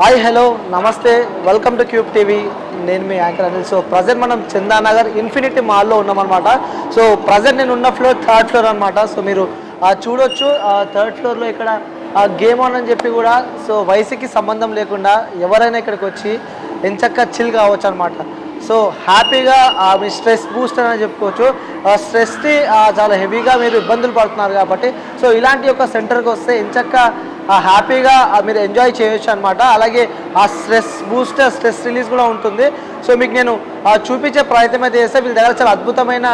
Hi hello నమస్తే welcome to cube TV. నేను మీ anchor Anil. So present మనం చందానగర్ ఇన్ఫినిటీ మాల్లో ఉన్నామన్నమాట. సో ప్రజెంట్ నేను ఉన్న ఫ్లోర్ థర్డ్ ఫ్లోర్ అనమాట. సో మీరు చూడొచ్చు థర్డ్ ఫ్లోర్లో ఇక్కడ గేమ్ ఆన్ అని చెప్పి కూడా సో వయసుకి సంబంధం లేకుండా ఎవరైనా ఇక్కడికి వచ్చి ఎంచక్క చిల్ కావచ్చు అనమాట. సో హ్యాపీగా మీ స్ట్రెస్ బూస్టర్ అని చెప్పుకోవచ్చు. స్ట్రెస్ని చాలా హెవీగా మీరు ఇబ్బందులు పడుతున్నారు కాబట్టి సో ఇలాంటి ఒక సెంటర్కి వస్తే ఎంచక్క హ్యాపీగా మీరు ఎంజాయ్ చేయొచ్చు అనమాట. అలాగే ఆ స్ట్రెస్ బూస్టర్ స్ట్రెస్ రిలీజ్ కూడా ఉంటుంది. సో మీకు నేను చూపించే ప్రయత్నం అయితే చేస్తే వీళ్ళ దగ్గర చాలా అద్భుతమైన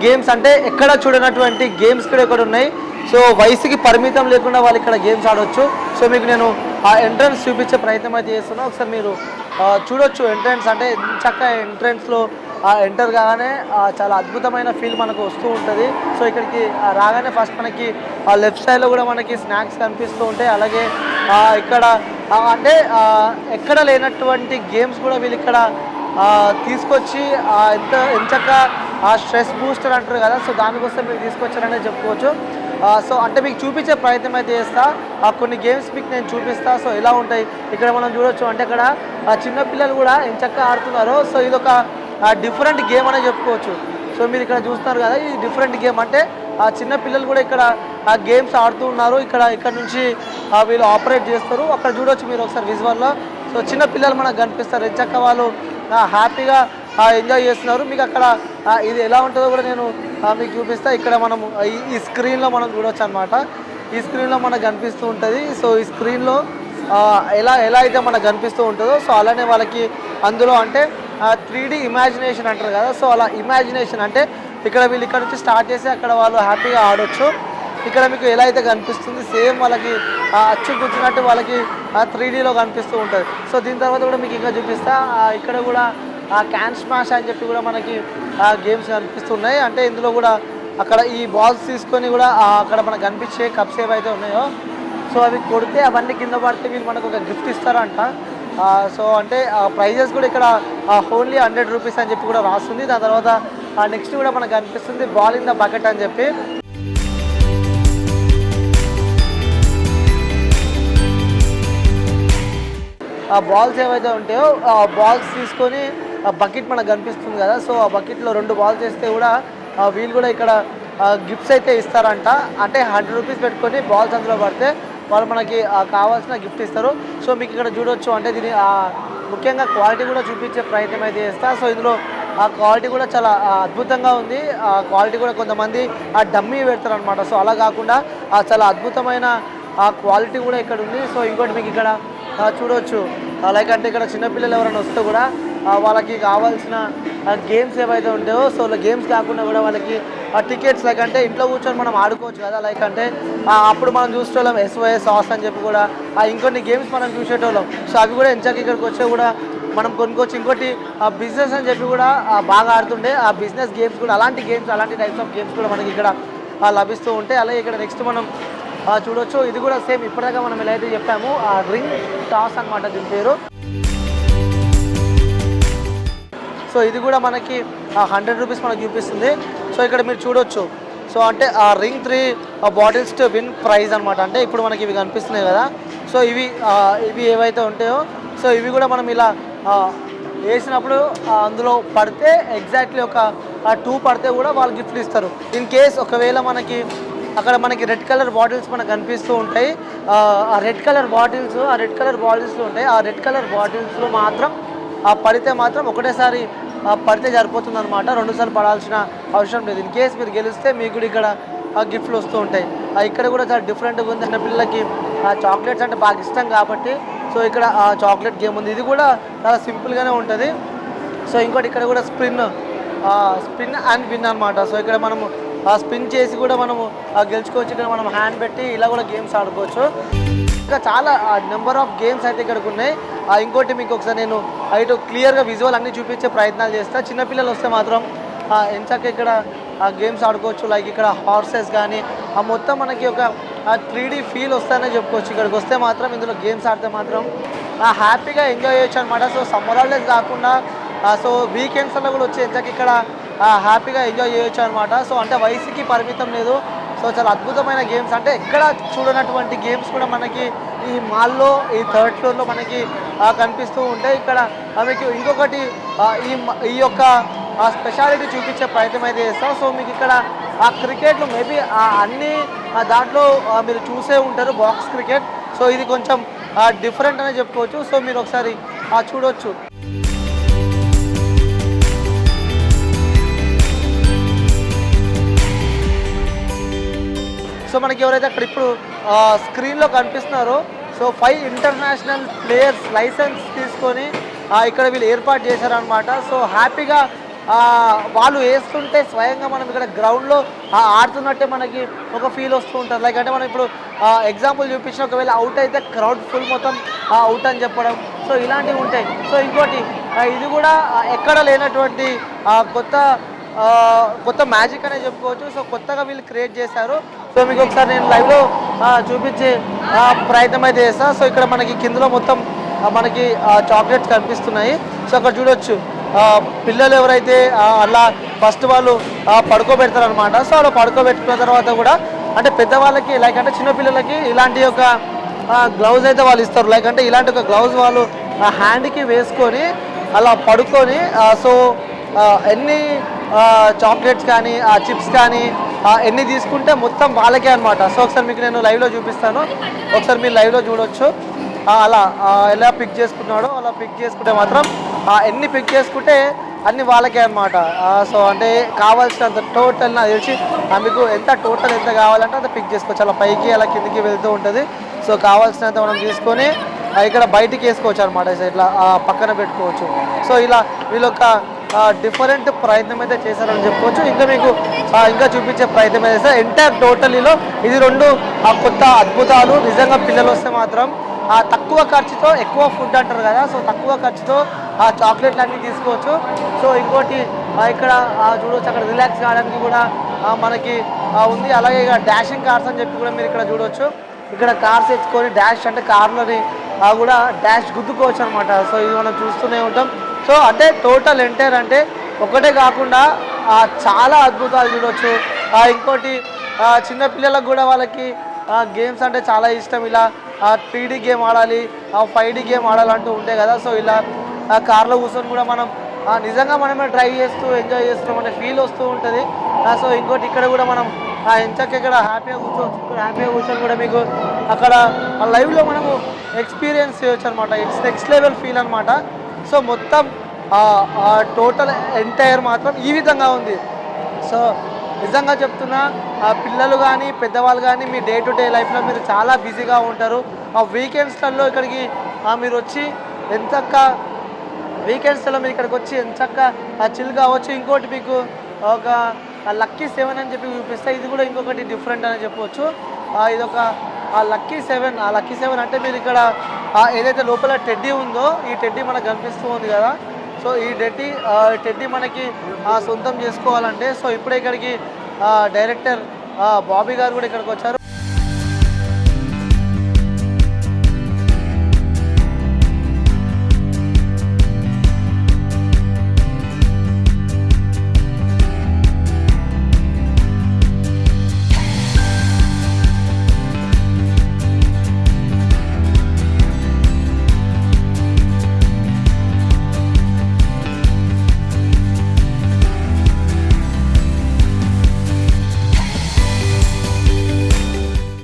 గేమ్స్, అంటే ఎక్కడ చూడనటువంటి గేమ్స్ కూడా ఇక్కడ ఉన్నాయి. సో వయసుకి పరిమితం లేకుండా వాళ్ళు ఇక్కడ గేమ్స్ ఆడవచ్చు. సో మీకు నేను ఆ ఎంట్రన్స్ చూపించే ప్రయత్నం అయితే చేస్తున్నాను. ఒకసారి మీరు చూడొచ్చు ఎంట్రన్స్, అంటే చక్కగా ఎంట్రన్స్లో ఎంటర్ కాగానే చాలా అద్భుతమైన ఫీల్ మనకు వస్తూ ఉంటుంది. సో ఇక్కడికి రాగానే ఫస్ట్ మనకి లెఫ్ట్ సైడ్లో కూడా మనకి స్నాక్స్ కనిపిస్తూ ఉంటాయి. అలాగే ఇక్కడ అంటే ఎక్కడ లేనటువంటి గేమ్స్ కూడా వీళ్ళు ఇక్కడ తీసుకొచ్చి ఎంచక్క స్ట్రెస్ బూస్టర్ అంటారు కదా, సో దానికోసం మీరు తీసుకొచ్చారనే చెప్పుకోవచ్చు. సో అంటే మీకు చూపించే ప్రయత్నం అయితే చేస్తా. కొన్ని గేమ్స్ మీకు నేను చూపిస్తా. సో ఎలా ఉంటాయి ఇక్కడ మనం చూడొచ్చు. అంటే ఇక్కడ చిన్నపిల్లలు కూడా ఎంచక్క ఆడుతున్నారు. సో ఇదొక డిఫరెంట్ గేమ్ అనే చెప్పుకోవచ్చు. సో మీరు ఇక్కడ చూస్తున్నారు కదా, ఈ డిఫరెంట్ గేమ్ అంటే చిన్న పిల్లలు కూడా ఇక్కడ గేమ్స్ ఆడుతూ ఉన్నారు. ఇక్కడ నుంచి వీళ్ళు ఆపరేట్ చేస్తారు. అక్కడ చూడొచ్చు మీరు ఒకసారి విజువల్లో. సో చిన్న పిల్లలు మనకు కనిపిస్తారు. ఎంచక్క వాళ్ళు హ్యాపీగా ఎంజాయ్ చేస్తున్నారు. మీకు అక్కడ ఇది ఎలా ఉంటుందో కూడా నేను మీకు చూపిస్తా. ఇక్కడ మనం ఈ స్క్రీన్లో మనం చూడొచ్చు అనమాట. ఈ స్క్రీన్లో మనకు కనిపిస్తూ ఉంటుంది. సో ఈ స్క్రీన్లో ఎలా అయితే మనకు కనిపిస్తూ ఉంటుందో సో అలానే వాళ్ళకి అందులో అంటే 3D ఇమాజినేషన్ అంటారు కదా, సో అలా ఇమాజినేషన్ అంటే ఇక్కడ వీళ్ళు ఇక్కడ నుంచి స్టార్ట్ చేసి అక్కడ వాళ్ళు హ్యాపీగా ఆడొచ్చు. ఇక్కడ మీకు ఎలా అయితే కనిపిస్తుంది సేమ్ వాళ్ళకి అచ్చు కూర్చున్నట్టు వాళ్ళకి 3Dలో కనిపిస్తూ ఉంటుంది. సో దీని తర్వాత కూడా మీకు ఇంకా చూపిస్తా. ఇక్కడ కూడా క్యాన్ స్మాష్ అని చెప్పి కూడా మనకి గేమ్స్ కనిపిస్తున్నాయి. అంటే ఇందులో కూడా అక్కడ ఈ బాల్స్ తీసుకొని కూడా అక్కడ మనకు కనిపించే కప్స్ ఏవైతే ఉన్నాయో సో అవి కొడితే అవన్నీ కింద పడితే వీళ్ళు మనకు ఒక గిఫ్ట్ ఇస్తారంట. సో అంటే ప్రైజెస్ కూడా ఇక్కడ ఓన్లీ 100 రూపీస్ అని చెప్పి కూడా రాస్తుంది. దాని తర్వాత నెక్స్ట్ కూడా మనకు కనిపిస్తుంది బాల్ ఇన్ ద బకెట్ అని చెప్పి. ఆ బాల్స్ ఏవైతే ఉంటాయో ఆ బాల్స్ తీసుకొని బకెట్ మనకు కనిపిస్తుంది కదా, సో ఆ బకెట్లో 2 బాల్స్ వేస్తే కూడా వీళ్ళు కూడా ఇక్కడ గిఫ్ట్స్ అయితే ఇస్తారంట. అంటే 100 రూపీస్ పెట్టుకొని బాల్స్ అందులో పడితే వాళ్ళు మనకి కావాల్సిన గిఫ్ట్ ఇస్తారు. సో మీకు ఇక్కడ చూడొచ్చు. అంటే దీని ముఖ్యంగా క్వాలిటీ కూడా చూపించే ప్రయత్నం అయితే చేస్తా. సో ఇందులో ఆ క్వాలిటీ కూడా చాలా అద్భుతంగా ఉంది. ఆ క్వాలిటీ కూడా కొంతమంది డమ్మీ పెడతారు అనమాట. సో అలా కాకుండా చాలా అద్భుతమైన క్వాలిటీ కూడా ఇక్కడ ఉంది. సో ఇంకోటి మీకు ఇక్కడ చూడవచ్చు. లైక్ అంటే ఇక్కడ చిన్నపిల్లలు ఎవరైనా వస్తే కూడా వాళ్ళకి కావాల్సిన గేమ్స్ ఏవైతే ఉంటాయో సో గేమ్స్ కాకుండా కూడా వాళ్ళకి టికెట్స్ లైక్ అంటే ఇంట్లో కూర్చొని మనం ఆడుకోవచ్చు కదా. లైక్ అంటే అప్పుడు మనం చూసేటోళ్ళం SOS సాస్ అని చెప్పి కూడా ఇంకొన్ని గేమ్స్ మనం చూసేటోళ్ళం. సో అవి కూడా ఎంచక్క ఇక్కడికి వచ్చే కూడా మనం కొనుక్కోవచ్చు. ఇంకోటి బిజినెస్ అని చెప్పి కూడా బాగా ఆడుతుండే ఆ బిజినెస్ గేమ్స్ కూడా అలాంటి టైప్స్ ఆఫ్ గేమ్స్ కూడా మనకి ఇక్కడ లభిస్తూ ఉంటాయి. అలాగే ఇక్కడ నెక్స్ట్ మనం చూడొచ్చు. ఇది కూడా సేమ్ ఇప్పటిదాకా మనం ఎలా అయితే చెప్పాము రింగ్ టాస్ అనమాట దీని పేరు. సో ఇది కూడా మనకి 100 రూపీస్ మనకు చూపిస్తుంది. సో ఇక్కడ మీరు చూడొచ్చు. సో అంటే ring 3 bottles to win prize అనమాట. అంటే ఇప్పుడు మనకి ఇవి కనిపిస్తున్నాయి కదా, సో ఇవి ఏవైతే ఉంటాయో సో ఇవి కూడా మనం ఇలా వేసినప్పుడు అందులో పడితే ఎగ్జాక్ట్లీ ఒక 2 పడితే కూడా వాళ్ళు గిఫ్ట్లు ఇస్తారు. ఇన్ కేస్ ఒకవేళ మనకి అక్కడ మనకి రెడ్ కలర్ బాటిల్స్ మనకు కనిపిస్తూ ఉంటాయి. ఆ రెడ్ కలర్ బాటిల్స్లో ఉంటాయి. ఆ రెడ్ కలర్ బాటిల్స్లో మాత్రం పడితే మాత్రం ఒకటేసారి పడితే సరిపోతుంది అనమాట. 2 సార్లు పడాల్సిన అవసరం లేదు. ఇన్ కేస్ మీరు గెలిస్తే మీకు కూడా ఇక్కడ గిఫ్ట్లు వస్తూ ఉంటాయి. ఇక్కడ కూడా చాలా డిఫరెంట్గా ఉంది. చిన్న పిల్లలకి చాక్లెట్స్ అంటే బాగా ఇష్టం కాబట్టి సో ఇక్కడ చాక్లెట్ గేమ్ ఉంది. ఇది కూడా చాలా సింపుల్గానే ఉంటుంది. సో ఇంకోటి ఇక్కడ కూడా స్పిన్ అండ్ విన్ అనమాట. సో ఇక్కడ మనము స్పిన్ చేసి కూడా మనము గెలుచుకోవచ్చు. ఇక్కడ మనం హ్యాండ్ పెట్టి ఇలా కూడా గేమ్స్ ఆడుకోవచ్చు. ఇంకా చాలా నెంబర్ ఆఫ్ గేమ్స్ అయితే ఇక్కడికి ఉన్నాయి. ఇంకోటి మీకు ఒకసారి నేను ఇటు క్లియర్గా విజువల్ అన్నీ చూపించే ప్రయత్నాలు చేస్తాను. చిన్నపిల్లలు వస్తే మాత్రం ఎంచక్క ఇక్కడ గేమ్స్ ఆడుకోవచ్చు. లైక్ ఇక్కడ హార్సెస్ కానీ మొత్తం మనకి ఒక 3D ఫీల్ వస్తాయనే చెప్పుకోవచ్చు. ఇక్కడికి వస్తే మాత్రం ఇందులో గేమ్స్ ఆడితే మాత్రం హ్యాపీగా ఎంజాయ్ చేయొచ్చు అనమాట. సో సమ్మర్ హాలిడేస్ కాకుండా సో వీకెండ్స్లో కూడా వచ్చి ఎంచక్క ఇక్కడ హ్యాపీగా ఎంజాయ్ చేయొచ్చు అనమాట. సో అంటే వయసుకి పరిమితం లేదు. సో చాలా అద్భుతమైన గేమ్స్, అంటే ఎక్కడ చూడనటువంటి గేమ్స్ కూడా మనకి ఈ మాల్లో ఈ థర్డ్ ఫ్లోర్లో మనకి కనిపిస్తూ ఉంటాయి. ఇక్కడ మీకు ఇంకొకటి ఈ యొక్క స్పెషాలిటీ చూపించే ప్రయత్నం అయితే చేస్తాం. సో మీకు ఇక్కడ క్రికెట్లు మేబీ అన్ని దాంట్లో మీరు చూసే ఉంటారు, బాక్స్ క్రికెట్. సో ఇది కొంచెం డిఫరెంట్ అనే చెప్పుకోవచ్చు. సో మీరు ఒకసారి చూడవచ్చు. సో మనకి ఎవరైతే అక్కడ ఇప్పుడు స్క్రీన్లో కనిపిస్తున్నారో, సో 5 ఇంటర్నేషనల్ ప్లేయర్స్ లైసెన్స్ తీసుకొని ఇక్కడ వీళ్ళు ఏర్పాటు చేశారనమాట. సో హ్యాపీగా వాళ్ళు వేస్తుంటే స్వయంగా మనం ఇక్కడ గ్రౌండ్లో ఆడుతున్నట్టే మనకి ఒక ఫీల్ వస్తూ ఉంటుంది. లైక్ అంటే మనం ఇప్పుడు ఎగ్జాంపుల్ చూపించిన, ఒకవేళ అవుట్ అయితే క్రౌడ్ ఫుల్ మొత్తం అవుట్ అని చెప్పడం, సో ఇలాంటివి ఉంటాయి. సో ఇంకోటి ఇది కూడా ఎక్కడ లేనటువంటి కొత్త మ్యాజిక్ అనే చెప్పుకోవచ్చు. సో కొత్తగా వీళ్ళు క్రియేట్ చేశారు. సో మీకు ఒకసారి నేను లైవ్లో చూపించే ప్రయత్నం అయితే చేస్తాను. సో ఇక్కడ మనకి కిందలో మొత్తం మనకి చాక్లెట్స్ కనిపిస్తున్నాయి. సో అక్కడ చూడొచ్చు పిల్లలు ఎవరైతే అలా ఫస్ట్ వాళ్ళు పడుకోబెడతారనమాట. సో అలా పడుకోబెట్టుకున్న తర్వాత కూడా అంటే పెద్దవాళ్ళకి లైక్ అంటే చిన్నపిల్లలకి ఇలాంటి ఒక గ్లౌజ్ అయితే వాళ్ళు ఇస్తారు. లైక్ అంటే ఇలాంటి ఒక గ్లౌజ్ వాళ్ళు హ్యాండ్కి వేసుకొని అలా పడుకొని సో ఎన్ని చాక్లెట్స్ కానీ చిప్స్ కానీ ఎన్ని తీసుకుంటే మొత్తం వాళ్ళకే అనమాట. సో ఒకసారి మీకు నేను లైవ్లో చూపిస్తాను, ఒకసారి మీరు లైవ్లో చూడొచ్చు. అలా ఎలా పిక్ చేసుకున్నాడో అలా పిక్ చేసుకుంటే మాత్రం ఎన్ని పిక్ చేసుకుంటే అన్ని వాళ్ళకే అనమాట. సో అంటే కావాల్సినంత టోటల్ నాకు తెలిసి మీకు ఎంత టోటల్ ఎంత కావాలంటే అంత పిక్ చేసుకోవచ్చు. అలా పైకి అలా కిందికి వెళ్తూ ఉంటుంది. సో కావాల్సినంత మనం తీసుకొని ఇక్కడ బయటికి వేసుకోవచ్చు అనమాట. ఇట్లా పక్కన పెట్టుకోవచ్చు. సో ఇలా వీళ్ళొక డిఫరెంట్ ప్రయత్నం అయితే చేశారని చెప్పుకోవచ్చు. ఇంకా మీకు ఇంకా చూపించే ప్రయత్నం అయితే చేస్తారు. ఎంటైర్ టోటలీలో ఇది 2 కొత్త అద్భుతాలు. నిజంగా పిల్లలు వస్తే మాత్రం తక్కువ ఖర్చుతో ఎక్కువ ఫుడ్ అంటారు కదా. సో తక్కువ ఖర్చుతో చాక్లెట్లు అన్నీ తీసుకోవచ్చు. సో ఇంకోటి ఇక్కడ చూడవచ్చు, అక్కడ రిలాక్స్ కావడానికి కూడా మనకి ఉంది. అలాగే ఇక డాషింగ్ కార్స్ అని చెప్పి కూడా మీరు ఇక్కడ చూడవచ్చు. ఇక్కడ కార్స్ ఎత్తుకొని డాష్ అంటే కార్లని కూడా డాష్ గుద్దుకోవచ్చు అనమాట. సో ఇది మనం చూస్తూనే ఉంటాం. సో అంటే టోటల్ ఎంటైర్ అంటే ఒకటే కాకుండా చాలా అద్భుతాలు చూడవచ్చు. ఇంకోటి చిన్నపిల్లలకు కూడా వాళ్ళకి గేమ్స్ అంటే చాలా ఇష్టం. ఇలా 3D గేమ్ ఆడాలి, 5D గేమ్ ఆడాలంటూ ఉంటాయి కదా. సో ఇలా కార్లో కూర్చొని కూడా మనం నిజంగా మనమే డ్రైవ్ చేస్తూ ఎంజాయ్ చేస్తున్నాం అనే ఫీల్ వస్తూ ఉంటుంది. సో ఇంకోటి ఇక్కడ కూడా మనం ఎంచక్క ఇక్కడ హ్యాపీగా కూర్చోవచ్చు. ఇక్కడ హ్యాపీగా కూర్చొని కూడా మీకు అక్కడ లైవ్లో మనము ఎక్స్పీరియన్స్ చేయొచ్చు అనమాట. ఇట్స్ నెక్స్ట్ లెవెల్ ఫీల్ అనమాట. సో మొత్తం టోటల్ ఎంటైర్ మాత్రం ఈ విధంగా ఉంది. సో నిజంగా చెప్తున్నా, పిల్లలు కానీ పెద్దవాళ్ళు కానీ మీ డే టు డే లైఫ్లో మీరు చాలా బిజీగా ఉంటారు. వీకెండ్స్లలో ఇక్కడికి మీరు వచ్చి ఎంచక్క వీకెండ్స్లో మీరు ఇక్కడికి వచ్చి ఎంచక్క చిల్ కావచ్చు. ఇంకోటి మీకు ఒక లక్కీ 7 అని చెప్పి చూపిస్తే ఇది కూడా ఇంకొకటి డిఫరెంట్ అని చెప్పవచ్చు. ఇదొక లక్కీ 7. ఆ లక్కీ 7 అంటే మీరు ఇక్కడ ఏదైతే లోపల టెడ్డీ ఉందో ఈ టెడ్డీ మనకు కనిపిస్తూ ఉంది కదా. సో ఈ టెడ్డీ మనకి సొంతం చేసుకోవాలంటే సో ఇప్పుడే ఇక్కడికి డైరెక్టర్ బాబీ గారు కూడా ఇక్కడికి వచ్చారు.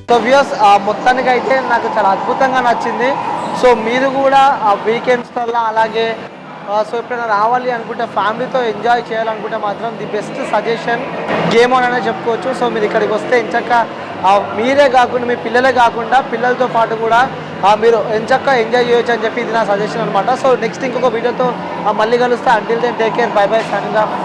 సో వ్యూస్ మొత్తానికి అయితే నాకు చాలా అద్భుతంగా నచ్చింది. సో మీరు కూడా ఆ వీకెండ్స్లో అలాగే సో ఎప్పుడైనా రావాలి అనుకుంటే ఫ్యామిలీతో ఎంజాయ్ చేయాలనుకుంటే మాత్రం the best suggestion game on అనే చెప్పుకోవచ్చు. సో మీరు ఇక్కడికి వస్తే ఎంచక్క మీరే కాకుండా మీ పిల్లలే కాకుండా పిల్లలతో పాటు కూడా మీరు ఎంచక్క ఎంజాయ్ చేయొచ్చు అని చెప్పి ఇది నా సజెషన్ అనమాట. సో నెక్స్ట్ ఇంకొక వీడియోతో మళ్ళీ కలుస్తా. Until then take care, bye bye, signing of.